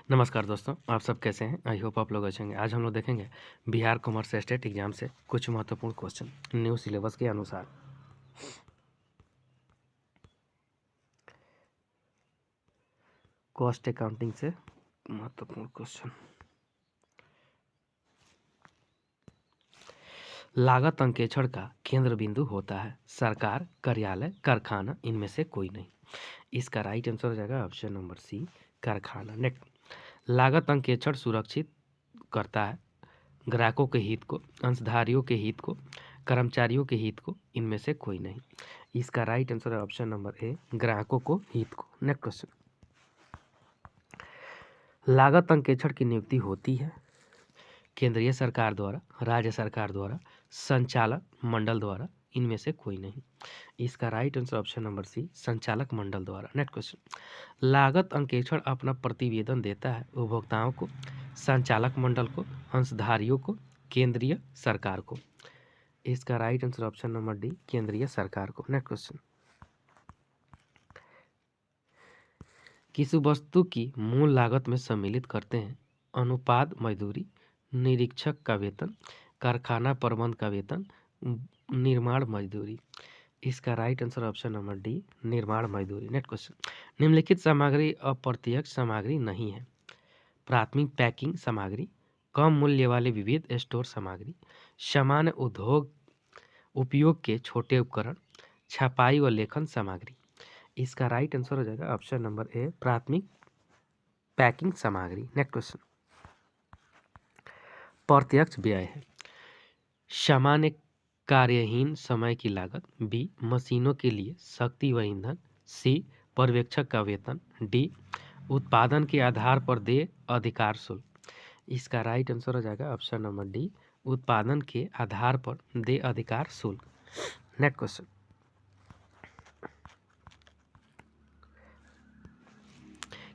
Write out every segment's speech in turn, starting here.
नमस्कार दोस्तों, आप सब कैसे हैं? आई होप आप लोग अच्छे होंगे। आज हम लोग देखेंगे बिहार कॉमर्स स्टेट एग्जाम से कुछ महत्वपूर्ण क्वेश्चन न्यू सिलेबस के अनुसार। कॉस्ट अकाउंटिंग से महत्वपूर्ण क्वेश्चन। लागत अंकेक्षण का केंद्र बिंदु होता है सरकार, कार्यालय, कारखाना, इनमें से कोई नहीं। इसका राइट आंसर हो जाएगा ऑप्शन नंबर सी, कारखाना। नेक्स्ट, लागत अंकेक्षण सुरक्षित करता है ग्राहकों के हित को, अंशधारियों के हित को, कर्मचारियों के हित को, इनमें से कोई नहीं। इसका राइट आंसर है ऑप्शन नंबर ए, ग्राहकों को हित को। नेक्स्ट क्वेश्चन, लागत अंकेक्षण की नियुक्ति होती है केंद्रीय सरकार द्वारा, राज्य सरकार द्वारा, संचालक मंडल द्वारा, इनमें से कोई नहीं। इसका right answer option number C, संचालक मंडल द्वारा। नेक्स्ट क्वेश्चन, लागत अंकेक्षण अपना प्रतिवेदन देता है उपभोक्ताओं को, संचालक मंडल को, अंशधारियों को, केंद्रीय सरकार को। इसका right answer option number D, केंद्रीय सरकार को। नेक्स्ट क्वेश्चन, किसी वस्तु की मूल लागत में सम्मिलित करते हैं अनुपात मजदूरी, निरीक्षक का वेतन, कारखाना प्रबंध का वेतन, निर्माण मजदूरी। इसका right answer option number D, निर्माण मजदूरी। नेक्स्ट क्वेश्चन, निम्नलिखित सामग्री अप्रत्यक्ष सामग्री नहीं है। प्राथमिक पैकिंग सामग्री, कम मूल्य वाले विविध स्टोर सामग्री, सामान्य उद्योग उपयोग के छोटे उपकरण, छपाई व लेखन सामग्री। इसका राइट आंसर हो जाएगा ऑप्शन नंबर ए, प्राथमिक पैकिंग सामग्री। नेक्स्ट क्वेश्चन, प्रत्यक्ष व्यय है सामान्य कार्यहीन समय की लागत, बी मशीनों के लिए शक्ति व ईंधन, सी पर्यवेक्षक का वेतन, डी उत्पादन के आधार पर देय अधिकार शुल्क। इसका राइट आंसर हो जाएगा ऑप्शन नंबर डी, उत्पादन के आधार पर देय अधिकार शुल्क। नेक्स्ट क्वेश्चन,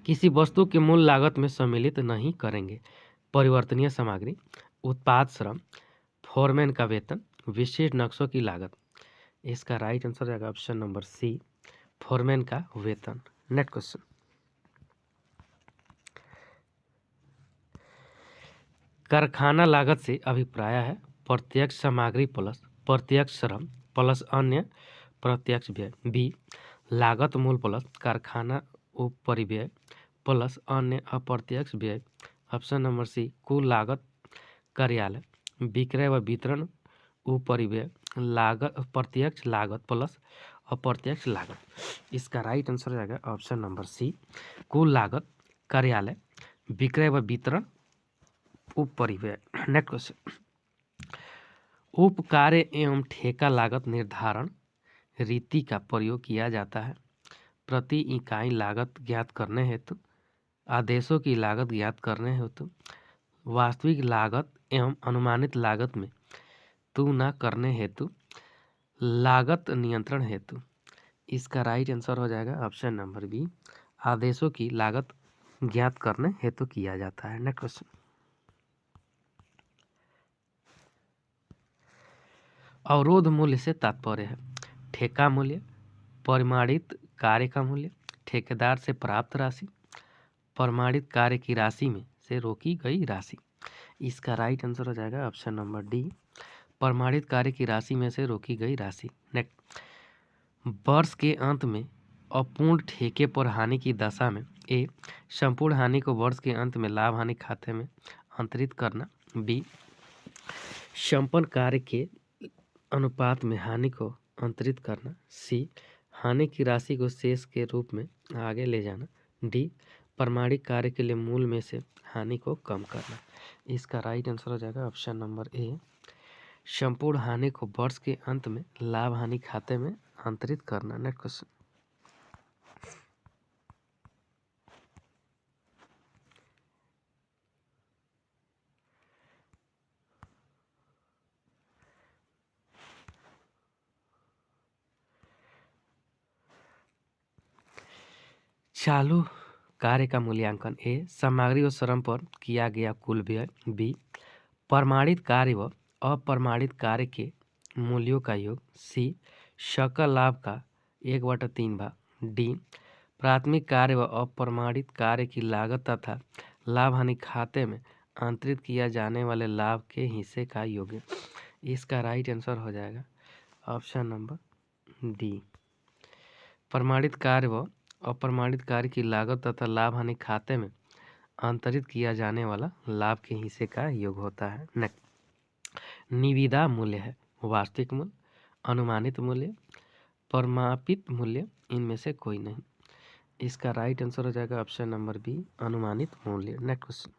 किसी वस्तु के मूल लागत में सम्मिलित नहीं करेंगे परिवर्तनीय सामग्री, उत्पाद श्रम, फोरमैन का वेतन, विशेष नक्शों की लागत। इसका राइट आंसर रहेगा ऑप्शन नंबर सी, फोरमैन का वेतन। नेक्स्ट क्वेश्चन, कारखाना लागत से अभिप्राय है प्रत्यक्ष सामग्री प्लस प्रत्यक्ष श्रम प्लस अन्य प्रत्यक्ष व्यय, बी लागत मूल प्लस कारखाना उपरिव्यय प्लस अन्य अप्रत्यक्ष व्यय, ऑप्शन नंबर सी कुल लागत कार्यालय, विक्रय व वितरण उपरिव्यय, लागत प्रत्यक्ष लागत प्लस अप्रत्यक्ष लागत। इसका राइट आंसर हो जाएगा ऑप्शन नंबर सी, कुल लागत कार्यालय, विक्रय व वितरण उपरिव्यय। नेक्स्ट क्वेश्चन, उप कार्य एवं ठेका लागत निर्धारण रीति का प्रयोग किया जाता है प्रति इकाई लागत ज्ञात करने हेतु, आदेशों की लागत ज्ञात करने हेतु, वास्तविक लागत एवं अनुमानित लागत में तुलना करने हेतु, लागत नियंत्रण हेतु। इसका राइट आंसर हो जाएगा ऑप्शन नंबर बी, आदेशों की लागत ज्ञात करने हेतु किया जाता है। नेक्स्ट क्वेश्चन, अवरोध मूल्य से तात्पर्य है ठेका मूल्य, परिमाणित कार्य का मूल्य, ठेकेदार से प्राप्त राशि, प्रमाणित कार्य की राशि में से रोकी गई राशि। इसका राइट आंसर हो जाएगा ऑप्शन नंबर डी, प्रमाणित कार्य की राशि में से रोकी गई राशि। नेक्स्ट, वर्ष के अंत में अपूर्ण ठेके पर हानि की दशा में ए संपूर्ण हानि को वर्ष के अंत में लाभ हानि खाते में अंतरित करना, बी संपन्न कार्य के अनुपात में हानि को अंतरित करना, सी हानि की राशि को शेष के रूप में आगे ले जाना, डी प्रमाणिक कार्य के लिए मूल में से हानि को कम करना। इसका राइट आंसर हो जाएगा ऑप्शन नंबर ए, संपूर्ण हानि को वर्ष के अंत में लाभ हानि खाते में अंतरित करना। नेक्स्ट क्वेश्चन, चालू कार्य का मूल्यांकन, ए सामग्री और श्रम पर किया गया कुल व्यय, बी प्रमाणित कार्य व अप्रमाणित कार्य के मूल्यों का योग, सी सकल लाभ का 1/3 भाग, डी प्राथमिक कार्य व अप्रमाणित कार्य की लागत तथा लाभ हानि खाते में अंतरित किया जाने वाले लाभ के हिस्से का योग। इसका राइट आंसर हो जाएगा ऑप्शन नंबर डी। प्रमाणित कार्य व अप्रमाणित कार्य की लागत तथा लाभ हानि खाते में अंतरित किया जाने वाला लाभ के हिस्से का योग होता है। नेक्स्ट, निविदा मूल्य है वास्तविक मूल्य, अनुमानित मूल्य, प्रमापित मूल्य, इनमें से कोई नहीं। इसका राइट आंसर हो जाएगा ऑप्शन नंबर बी, अनुमानित मूल्य। नेक्स्ट क्वेश्चन,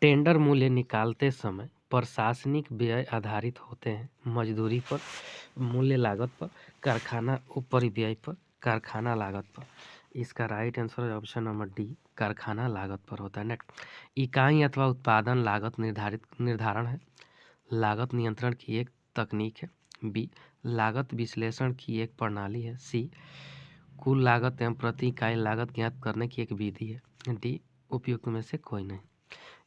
टेंडर मूल्य निकालते समय प्रशासनिक व्यय आधारित होते हैं। मजदूरी पर, मूल्य लागत पर, कारखाना उपरिव्यय पर, कारखाना लागत पर। इसका राइट आंसर है ऑप्शन नंबर डी, कारखाना लागत पर होता है। नेक्स्ट, इकाई अथवा उत्पादन लागत निर्धारण है। लागत नियंत्रण की एक तकनीक है। बी, लागत विश्लेषण की एक प्रणाली है। सी, कुल लागत एवं प्रति इकाई लागत ज्ञात करने की एक विधि है। डी, उपयुक्त में से कोई नहीं।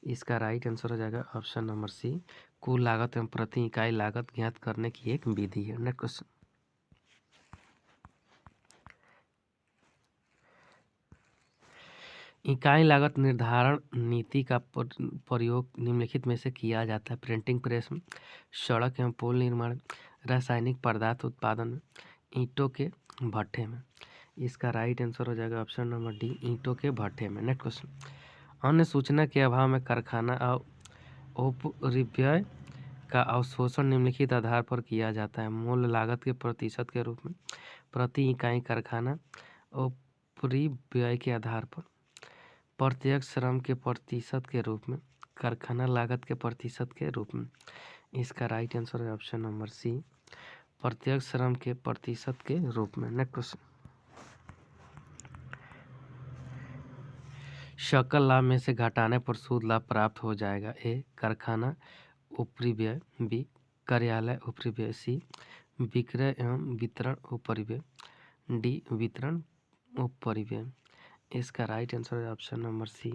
इसका राइट आंसर हो जाएगा ऑप्शन नंबर सी, कुल लागत एवं प्रति इकाई लागत ज्ञात करने की एक विधि है। नेक्स्ट क्वेश्चन, इकाई लागत निर्धारण नीति का प्रयोग निम्नलिखित में से किया जाता है। प्रिंटिंग प्रेस में, सड़क एवं पुल निर्माण में, रासायनिक पदार्थ उत्पादन में, ईंटों के भट्ठे में। इसका राइट आंसर हो जाएगा ऑप्शन नंबर डी, ईंटों के भट्ठे में। नेक्स्ट क्वेश्चन, अन्य सूचना के अभाव में कारखाना उपरिव्यय का अवशोषण निम्नलिखित आधार पर किया जाता है। मूल लागत के प्रतिशत के रूप में, प्रति इकाई कारखाना उपरिव्यय के आधार पर, प्रत्यक्ष श्रम के प्रतिशत के रूप में, कारखाना लागत के प्रतिशत के रूप में। इसका राइट आंसर है ऑप्शन नंबर सी, प्रत्यक्ष श्रम के प्रतिशत के रूप में। नेक्स्ट क्वेश्चन, सकल लाभ में से घटाने पर शुद्ध लाभ प्राप्त हो जाएगा। ए, कारखाना उपरिव्यय, बी, कार्यालय उपरिव्यय, सी, विक्रय एवं वितरण उपरिव्यय, डी, वितरण उपरिव्यय। इसका राइट आंसर है ऑप्शन नंबर सी,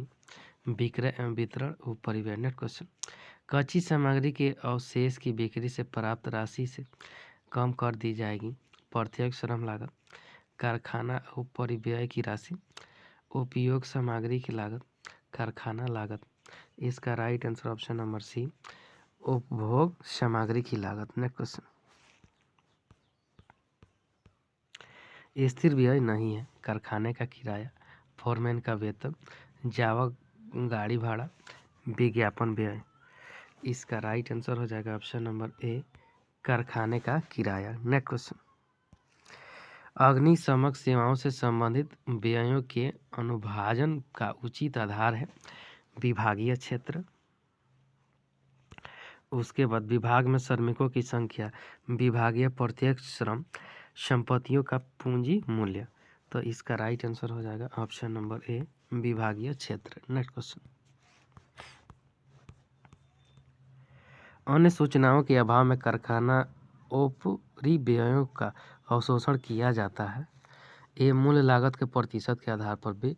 विक्रय एवं वितरण उपरिव्यय। नेक्स्ट क्वेश्चन, कच्ची सामग्री के अवशेष की बिक्री से प्राप्त राशि से कम कर दी जाएगी। प्रत्यक्ष श्रम लागत, कारखाना उपरिव्यय की राशि, उपयोग सामग्री की लागत, कारखाना लागत। इसका right answer option number C, उपभोग सामग्री की लागत। नेक्स्ट क्वेश्चन, स्थिर व्यय नहीं है। कारखाने का किराया, फोरमैन का वेतन, जावक गाड़ी भाड़ा, विज्ञापन व्यय। इसका राइट आंसर हो जाएगा ऑप्शन नंबर ए, कारखाने का किराया। नेक्स्ट क्वेश्चन, अग्निशमक सेवाओं से संबंधित व्ययों के अनुभाजन का उचित आधार है। विभागीय क्षेत्र, उसके बाद विभाग में श्रमिकों की संख्या, विभागीय प्रत्यक्ष श्रम, संपत्तियों का पूंजी मूल्य। तो इसका राइट आंसर हो जाएगा ऑप्शन नंबर ए, विभागीय क्षेत्र। नेक्स्ट क्वेश्चन, अन्य सूचनाओं के अभाव में कारखाना उपरिव्ययों का अवशोषण किया जाता है। ए, मूल लागत के प्रतिशत के आधार पर, बी,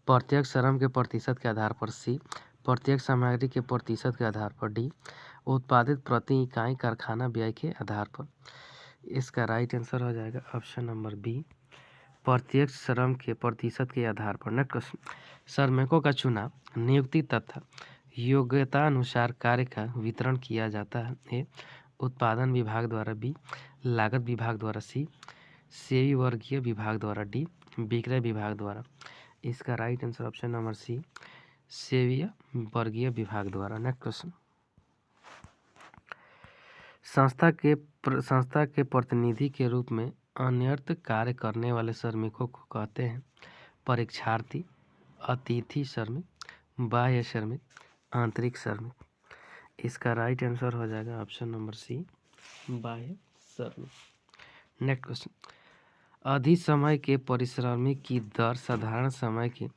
प्रत्यक्ष श्रम के प्रतिशत के आधार पर, सी, प्रत्यक्ष सामग्री के प्रतिशत के आधार पर, डी, उत्पादित प्रति इकाई कारखाना व्यय के आधार पर। इसका राइट आंसर हो जाएगा ऑप्शन नंबर बी, प्रत्यक्ष श्रम के प्रतिशत के आधार पर। नेक्स्ट क्वेश्चन, श्रमिकों का चुनाव नियुक्ति तथा योग्यता अनुसार कार्य का वितरण किया जाता है। ए, उत्पादन विभाग द्वारा, बी, लागत विभाग द्वारा, सी, सेवी वर्गीय विभाग द्वारा, डी, विक्रय विभाग द्वारा। इसका right answer option number C, सेवीय वर्गीय विभाग द्वारा। नेक्स्ट क्वेश्चन, संस्था के प्रतिनिधि के रूप में अन्यर्थ कार्य करने वाले श्रमिकों को कहते हैं परीक्षार्थी, अतिथि श्रमिक, बाह्य श्रमिक, आंतरिक श्रमिक। इसका राइट आंसर हो जाएगा ऑप्शन नंबर सी, बाह्य श्रमिक। नेक्स्ट क्वेश्चन, अधिक समय के परिश्रमिक की दर साधारण समय के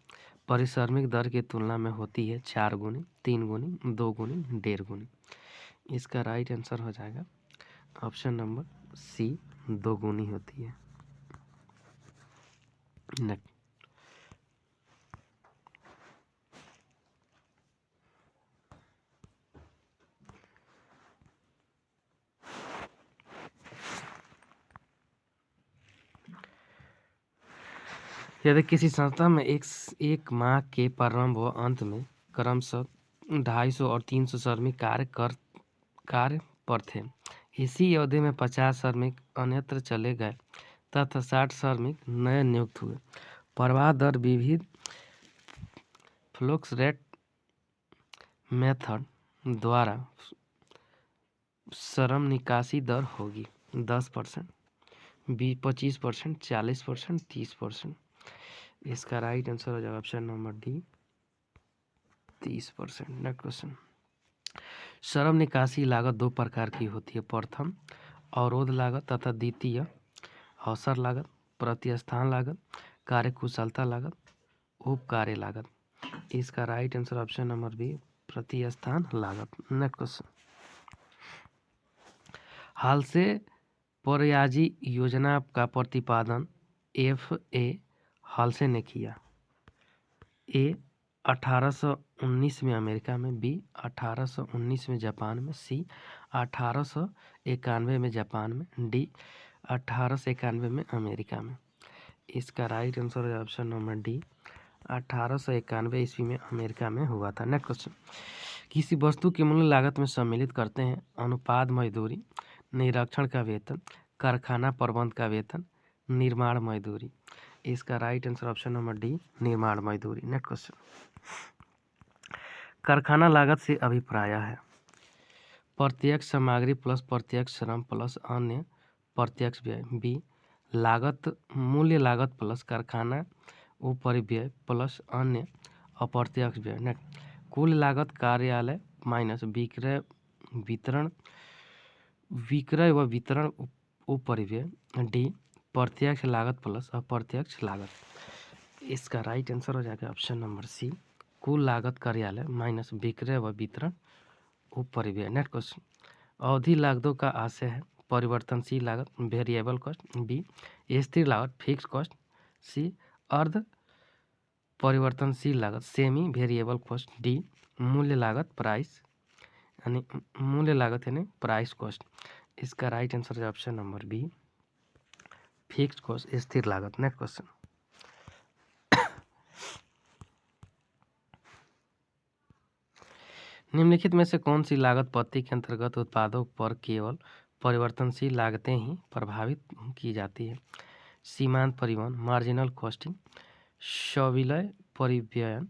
परिश्रमिक दर की तुलना में होती है 4 गुनी, 3 गुनी, 2 गुनी, 1.5 गुनी। इसका राइट आंसर हो जाएगा ऑप्शन नंबर सी, 2 गुनी होती है। नेक्स्ट, यदि किसी संस्था में एक माह के प्रारंभ व अंत में क्रमशः 250 और 300 श्रमिक कार्य पर थे, इसी अवधि में 50 श्रमिक अन्यत्र चले गए तथा 60 श्रमिक नए नियुक्त हुए। प्रवाह दर विविध फ्लक्स रेट मेथड द्वारा श्रम निकासी दर होगी 10%, 25%, 40%, 30%। इसका राइट आंसर हो जाएगा option number D 30%। Next question, श्रम निकासी लागत दो प्रकार की होती है, प्रथम अवरोध लागत तथा द्वितीय अवसर लागत, प्रतिस्थान लागत, कार्यकुशलता लागत, उपकार्य लागत। इसका right answer option number B प्रतिस्थान लागत। नेक्स्ट क्वेश्चन, हाल से प्रयाजी योजना का प्रतिपादन FA हाल ने किया। ए 1819 में अमेरिका में, बी 1819 में जापान में, सी 1891 में जापान में, डी 1891 में अमेरिका में। इसका राइट आंसर है ऑप्शन नंबर डी 1891 ईस्वी में अमेरिका में हुआ था। नेक्स्ट क्वेश्चन, किसी वस्तु की मूल्य लागत में सम्मिलित करते हैं अनुपात मजदूरी, निरीक्षण का वेतन, कारखाना प्रबंध का वेतन, निर्माण मजदूरी। इसका right answer option number D निर्माण मजदूरी। नेक्स्ट क्वेश्चन, कारखाना लागत से अभिप्राय है प्रत्यक्ष सामग्री प्लस प्रत्यक्ष श्रम प्लस अन्य प्रत्यक्ष व्यय, बी लागत मूल्य लागत प्लस कारखाना उपरिव्यय प्लस अन्य अप्रत्यक्ष व्यय। नेक्स्ट, कुल लागत कार्यालय माइनस विक्रय व वितरण उपरिव्यय, डी प्रत्यक्ष लागत प्लस अप्रत्यक्ष लागत। इसका राइट आंसर हो जाएगा ऑप्शन नंबर सी कुल लागत कार्यालय माइनस विक्रय व वितरण उपरिव्यय। नेक्स्ट क्वेश्चन, अवधि लागतों का आशय है परिवर्तनशील लागत वेरिएबल कॉस्ट, बी स्थिर लागत फिक्स कॉस्ट, सी अर्ध परिवर्तनशील लागत सेमी वेरिएबल कॉस्ट, डी मूल्य लागत यानी प्राइस कॉस्ट। इसका राइट आंसर है option number be fixed cost स्थिर लागत। नेक्स्ट क्वेश्चन, निम्नलिखित में से कौन सी लागत पद्धति के अंतर्गत उत्पादों पर केवल परिवर्तनशील लागतें ही प्रभावित की जाती है? सीमांत परिवहन, मार्जिनल कॉस्टिंग, सविलय परिव्ययन,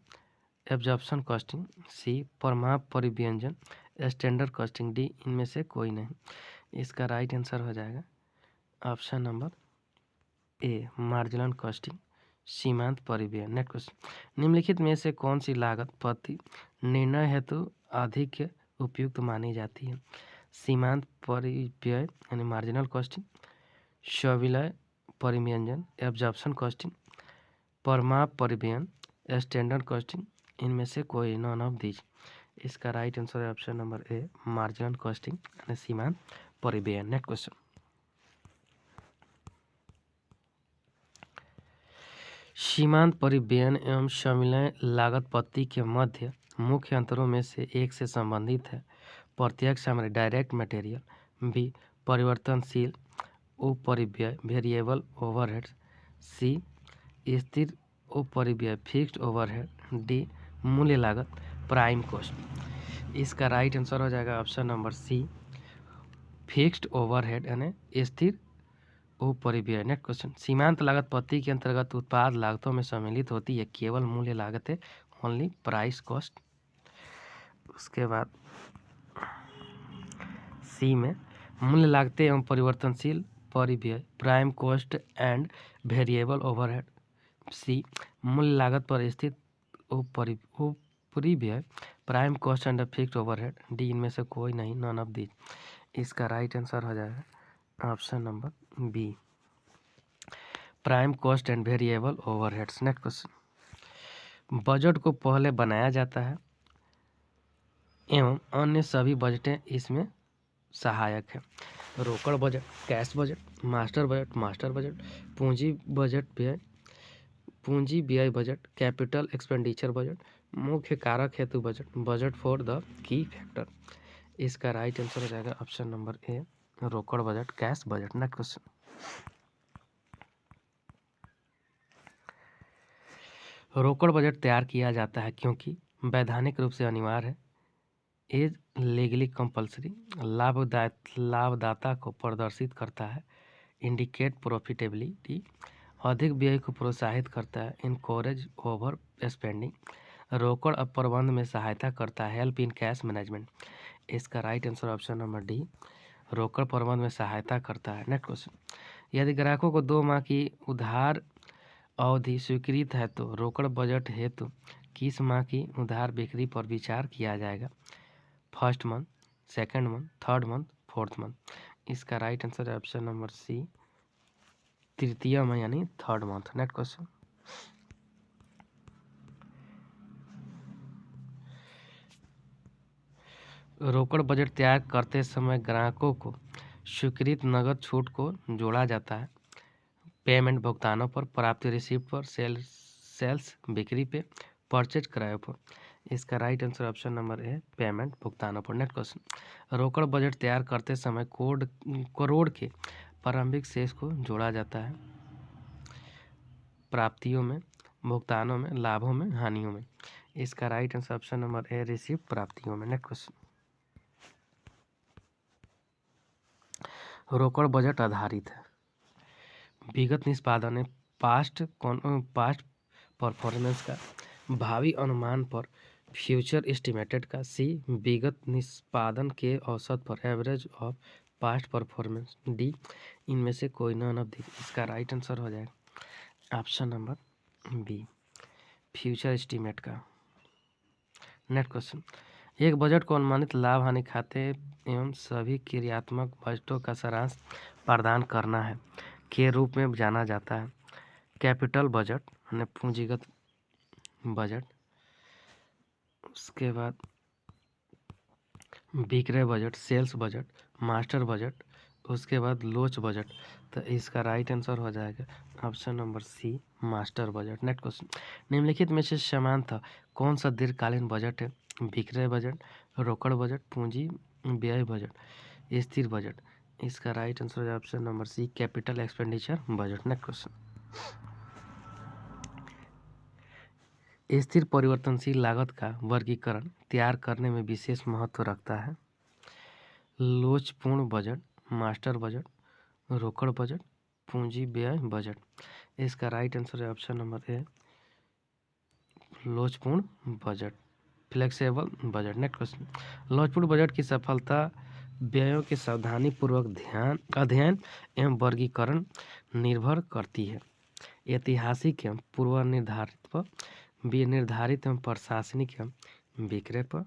एब्जॉर्प्शन कॉस्टिंग, सी परमाप परिव्यंजन, स्टैंडर्ड कॉस्टिंग, डी इनमें से कोई नहीं। इसका राइट आंसर हो जाएगा option number A marginal costing सीमांत परिव्यय। नेक्स्ट क्वेश्चन, निम्नलिखित में से कौन सी लागत पद्धति निर्णय हेतु अधिक उपयुक्त मानी जाती है? सीमांत परिव्यय यानी मार्जिनल कॉस्टिंग, सविलय परिव्यंजन, एब्जॉर्प्शन कॉस्टिंग, परमाप परिव्ययन, स्टैंडर्ड कॉस्टिंग, इनमें से कोई नॉन ऑफ दीज। इसका राइट आंसर है option number A marginal costing यानी सीमांत परिव्ययन। नेक्स्ट क्वेश्चन, सीमांत परिव्ययन एवं सविलय लागत पद्धति के मध्य मुख्य अंतरों में से एक से संबंधित है प्रत्यक्ष सामग्री डायरेक्ट मटेरियल, बी परिवर्तनशील उपरिव्यय वेरिएबल ओवरहेड्स, सी स्थिर उपरिव्यय फिक्स्ड ओवरहेड, डी मूल्य लागत प्राइम कॉस्ट। इसका राइट आंसर हो जाएगा option number C fixed overhead यानी स्थिर उपरिव्यय। नेक्स्ट क्वेश्चन, सीमांत लागत पद्धति के अंतर्गत उत्पाद लागतों में सम्मिलित होती है केवल मूल्य लागत है ओनली प्राइस कॉस्ट। उसके बाद सी में मूल्य लागतें एवं परिवर्तनशील परिव्यय prime cost and variable overhead, C मूल्य लागत पर स्थित उपरिव्यय prime cost and fixed overhead, D इनमें से कोई नहीं नॉन ऑफ दीज। इसका राइट आंसर हो जाएगा option number B prime cost and variable overheads. Next question, budget को पहले बनाया जाता है एवं अन्य सभी बजटें इसमें सहायक है। रोकड़ budget, cash budget, master budget, पूंजी व्यय बजट, कैपिटल एक्सपेंडिचर बजट, मुख्य कारक हेतु budget, budget for the key factor. इसका राइट आंसर हो जाएगा ऑप्शन नंबर ए रोकड़ budget cash budget. Next question, रोकड़ बजट तैयार किया जाता है क्योंकि वैधानिक रूप से अनिवार्य है, इज लीगली कंपल्सरी, लाभदाता को प्रदर्शित करता है, इंडिकेट प्रॉफिटेबिलिटी, अधिक व्यय को प्रोत्साहित करता है, इनकोरेज ओवर स्पेंडिंग, रोकड़ प्रबंध में सहायता करता है, हेल्प इन कैश मैनेजमेंट। इसका right answer option number D, रोकड़ प्रबंध में सहायता करता है। नेक्स्ट क्वेश्चन, यदि ग्राहकों को 2 माह की उधार अवधि स्वीकृत है तो रोकड़ बजट हेतु किस माह की उधार बिक्री पर विचार किया जाएगा? First month, second month, third month, fourth month. इसका राइट आंसर है ऑप्शन नंबर सी, तृतीय में यानी थर्ड मंथ। नेक्स्ट क्वेश्चन, रोकड़ बजट तैयार करते समय ग्राहकों को स्वीकृत नगद छूट को जोड़ा जाता है, पेमेंट भुगतानों पर, प्राप्ति रिसीप्ट पर, सेल्स बिक्री पे, परचेज किराए पर। इसका राइट आंसर ऑप्शन नंबर ए, पेमेंट भुगतानों पर। नेक्स्ट क्वेश्चन, रोकड़ बजट तैयार करते समय करोड़ के प्रारंभिक शेष को जोड़ा जाता है, प्राप्तियों में, भुगतानों में, लाभों में, हानियों में। इसका राइट आंसर ऑप्शन नंबर ए, रिसीप्ट प्राप्तियों में। नेक्स्ट क्वेश्चन, रोकड़ बजट आधारित है, विगत निष्पादन पास्ट परफॉर्मेंस का, भावी अनुमान पर, फ्यूचर एस्टिमेटेड का, सी विगत निष्पादन के औसत पर, average of past performance, D इनमें से कोई नन ऑफ दिस। इसका राइट आंसर हो जाएगा option number B, future estimate का। नेक्स्ट क्वेश्चन, एक बजट को अनुमानित लाभ हानि खाते एवं सभी क्रियात्मक बजटों का सारांश प्रदान करना है के रूप में जाना जाता है। कैपिटल बजट यानी पूंजीगत बजट, उसके बाद विक्रय budget, sales budget, master budget, उसके बाद लोच बजट। तो इसका राइट आंसर हो जाएगा option number C, master budget. Next question, निम्नलिखित में से समानतः कौन सा दीर्घकालीन बजट है? विक्रय बजट, रोकड़ बजट, पूंजी व्यय बजट, स्थिर बजट। इसका राइट आंसर है option number C, capital expenditure budget. Next question, स्थिर परिवर्तनशील लागत का वर्गीकरण तैयार करने में विशेष महत्व रखता है, लोचपूर्ण बजट, मास्टर बजट, रोकड़ बजट, पूंजी व्यय बजट। इसका राइट आंसर है ऑप्शन नंबर ए, लोचपूर्ण budget, flexible budget. Next question, लोचपूर्ण बजट की सफलता व्ययों के सावधानीपूर्वक अध्ययन एवं वर्गीकरण निर्भर करती है, ऐतिहासिक एवं पूर्व निर्धारित पर, निर्धारित एवं प्रशासनिक एवं विक्रय पर,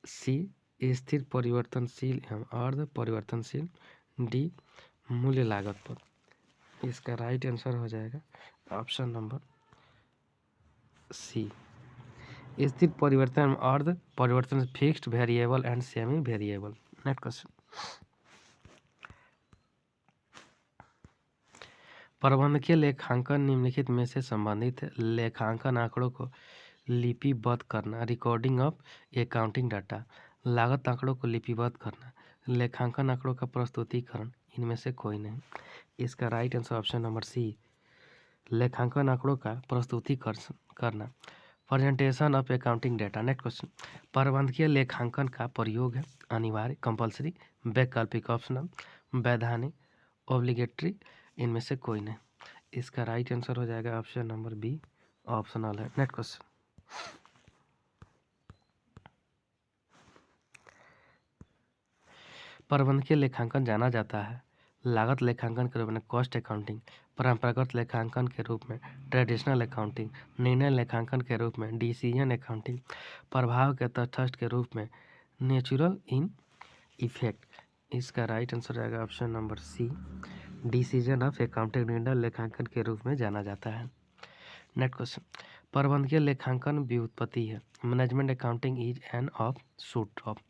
सी स्थिर परिवर्तनशील एवं अर्ध परिवर्तनशील, डी मूल्य लागत पर। इसका राइट आंसर हो जाएगा ऑप्शन नंबर सी, स्थिर परिवर्तन, अर्ध परिवर्तन, fixed, variable and semi variable. Next question, प्रबंधकीय लेखांकन निम्नलिखित में से संबंधित है, लेखांकन आंकड़ों को लिपिबद्ध करना, रिकॉर्डिंग ऑफ अकाउंटिंग डाटा, लागत आंकड़ों को लिपिबद्ध करना, लेखांकन आंकड़ों का प्रस्तुतिकरण। इनमें से कोई नहीं। इसका right answer option number C, लेखांकन आंकड़ों का प्रस्तुतिकरण करना, presentation of accounting data. Next question, प्रबंधकीय लेखांकन का प्रयोग है अनिवार्य, कंपल्सरी, वैकल्पिक, ऑप्शनल, वैधानिक, ऑब्लिगेटरी। इनमें से कोई नहीं। इसका राइट आंसर हो जाएगा ऑप्शन नंबर बी, ऑप्शनल है। नेक्स्ट क्वेश्चन, प्रबंधकीय लेखांकन जाना जाता है लागत लेखांकन के रूप में, कॉस्ट अकाउंटिंग, परंपरागत लेखांकन के रूप में, ट्रेडिशनल अकाउंटिंग, निर्णय लेखांकन के रूप में, डिसीजन अकाउंटिंग, प्रभाव के तटस्थ के रूप में, नेचुरल इन इफेक्ट। इसका राइट आंसर रहेगा option number C, decision of accounting, निर्णय लेखांकन के रूप में जाना जाता है। नेक्स्ट क्वेश्चन, प्रबंधकीय लेखांकन व्युत्पत्ति है, management accounting is an of shoot of,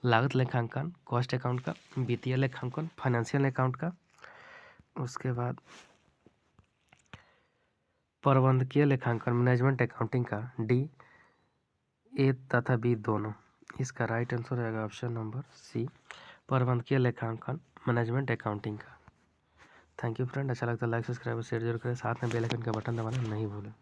लागत लेखांकन, कॉस्ट अकाउंट का, वित्तीय लेखांकन, फाइनेंशियल अकाउंट का, उसके बाद प्रबंधकीय लेखांकन, मैनेजमेंट अकाउंटिंग का, डी ए तथा बी दोनों। इसका राइट आंसर रहेगा ऑप्शन नंबर सी, प्रबंधकीय लेखांकन, मैनेजमेंट अकाउंटिंग का। थैंक यू फ्रेंड, अच्छा लगता है लाइक सब्सक्राइब शेयर जरूर करें, साथ में बेल आइकन का बटन दबाना नहीं भूलें।